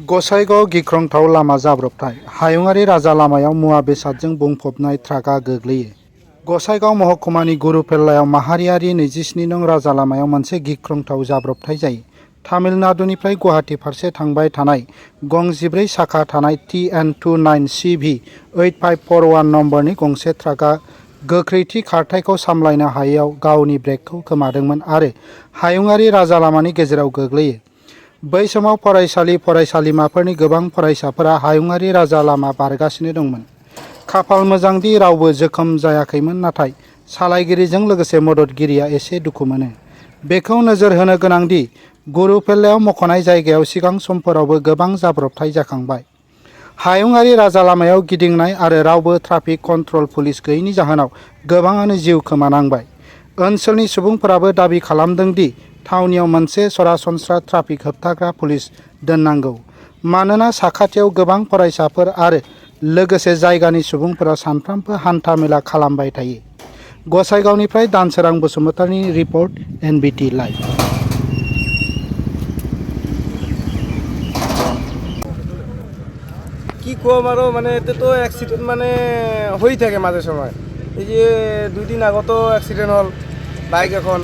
गसाइगाव गिख्रंथाव लामा जाब्रबथाय हायुङारि राजा लामायाव मुवा बेसादजों बुंफबनाय ट्राकआ गोग्लैयो। गसाइगाव महकुमानि गुरुपेल्लायाव माहारियारि 27 नं राजा लामायाव मोनसे गिख्रंथाव जाब्रबथाय जायो। तामिलनाडुनिफ्राय गुवाहाटी फारसे थांबाय थानाय गं 14 साखा थानाय TN29CV 8541 नम्बरनि गंसे ट्राकआ गोख्रैथि खारथायखौ सामलायनो हायैआव गावनि ब्रेकखौ खोमादोंमोन आरो हायुङारि राजा लामानि गेजेराव गोग्लैयो। बै समाव फरायसालिमाफोरनि गोबां फरायसाफोरा हायुङारि राजा लामा बारगासिनो दंमोन। खाफाल मोजांदि रावबो जोखोम जायाखैमोन, नाथाय सालायगिरिजों लोगोसे मददगिरिया एसे दुखु मोनो। बेखौ नोजोर होनो गोनांदि गुरुपेल्लायाव मख'नाय जायगायाव सिगां समफोरावबो गोबां जाब्रबथाय जाखांबाय। हायुङारि राजा लामायाव गिदिंनाय आरो रावबो ट्राफिक कन्ट्रल पुलिस गैयैनि जाहोनाव गोबाङानो जिउ खोमानांबाय। ओनसोलनि सुबुंफोराबो दाबि खालामदों दि थावनियाव मोनसे सरासनस्रा ट्राफिक होबथाग्रा पुलिस दोननांगौ, मानोना साखाथियाव गोबां फरायसाफोर आरो लोगोसे जायगानि सुबुंफोरा सानफ्रोमबो हान्था मेला खालामबाय थायो। गसाइगावनिफ्राय दानसोरां बसुमतारिनि रिपर्ट, NBT लाइभ। কি কম আৰু মানে এতিয়াতো এক্সিডেণ্ট মানে হৈ থাকে মাজে সময়। এই যে 2 দিন আগতো এক্সিডেণ্ট হ'ল বাইক এখন,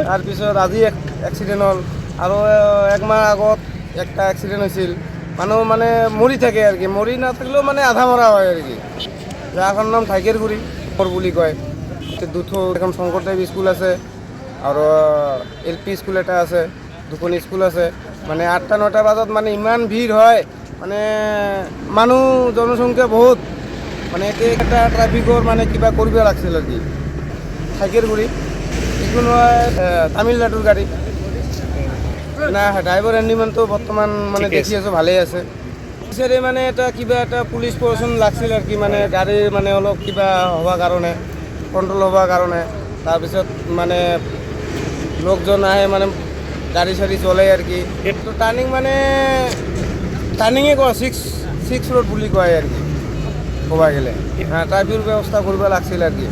তাৰপিছত আজি এক্সিডেণ্ট হ'ল আৰু 1 মাহ আগত একটা এক্সিডেণ্ট হৈছিল। মানুহ মানে মৰি থাকে আৰু কি, মৰি নাথাকিলেও মানে আধা মৰা হয় আৰু কি। জাগাখনৰ নাম ঢাইকেৰগুৰি বুলি কয়। দুঠো এখন শংকৰদেৱ স্কুল আছে আৰু LP স্কুল এটা আছে, দুখন স্কুল আছে। মানে 8টা-9টা বজাত মানে ইমান ভিৰ হয়, মানে মানুহ জনসংখ্যা বহুত। মানে এটা ট্রাফিকৰ মানে কিবা কৰিব লাগিছিল আৰু কি। ঢাইকেৰগুৰি এইখন হয় তামিলনাডুৰ গাড়ী না। ড্ৰাইভাৰ এণ্ডিমেণ্টটো বৰ্তমান মানে দেখি আছোঁ ভালেই আছে। পিছৰে মানে কিবা এটা পুলিচ প্ৰশাসন লাগিছিল আৰু কি, মানে গাড়ীৰ মানে অলপ কিবা হোৱাৰ কাৰণে, কণ্ট্ৰল হোৱাৰ কাৰণে। তাৰপিছত মানে লোকজন আহে, মানে গাড়ী চাড়ী চলে আৰু কি। তো টাৰ্ণিং মানে টাৰ্ণিঙে কয় 6 ৰোড বুলি কয় আৰু কি ক'ব গ'লে। ট্ৰাফিকৰ ব্যৱস্থা কৰিব লাগিছিল আৰু কি।